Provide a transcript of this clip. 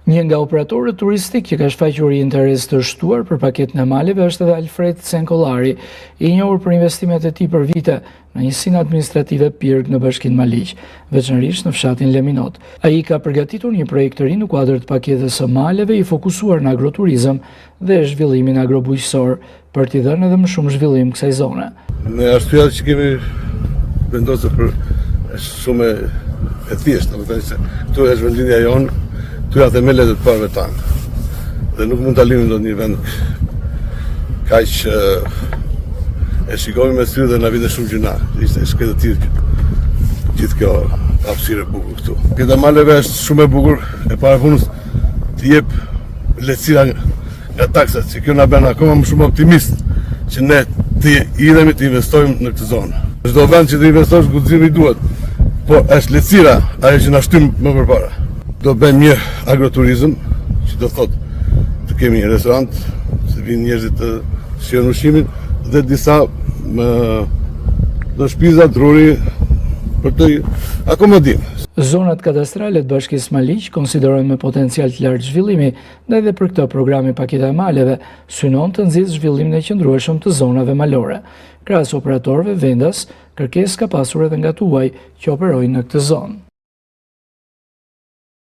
Një nga operatorët turistik që ka shfaqur interes të shtuar për paketën e maleve është edhe Alfred Cenkollari, i njohur për investimet e tij për vite në njësinë administrative Pirg në Bashkinë Maliq, veçanërisht në fshatin Leminot. Ai ka përgatitur një projekt të ri në kuadër të paketës së maleve i fokusuar në agroturizëm dhe zhvillimin agrobujqësor për t'i dhënë edhe më shumë zhvillim kësaj zone. Në arsyet që kemi vendosur për është shumë e thjeshtë, domethënë se këtu është vendlinja jonë. Këtu janë themelet e të parëve tanë dhe nuk mund të alimim do një vend kaq që e shikojmë me sy dhe na vjen shumë gjëna. Ishte shkretë të tillë gjithë kjo hapësirë e bukur këtu. Pjesa e maleve është shumë e bukur, e para punës të jep lehtësira nga taksat, që kjo na bën akoma më shumë optimist që ne të idhemi të investojmë në këtë zonë. Çdo vend që të investosh guximi duhet, po është lehtësira ajo që na shtym më përpara. Do bëjmë një agroturizëm, që do thotë të kemi një restorant, se vinë njerëzit të shijojnë ushqimin dhe disa do shpiza druri për të akomodim. Zonat kadastrale të Bashkisë Maliq konsiderohen me potencial të lartë zhvillimi dhe edhe për këtë programi paketa e maleve synon të nxjisë zhvillimin e qëndrueshëm të zonave malore. Krahas operatorëve vendas, kërkesë ka pasur edhe nga tuaj që operojnë në këtë zonë.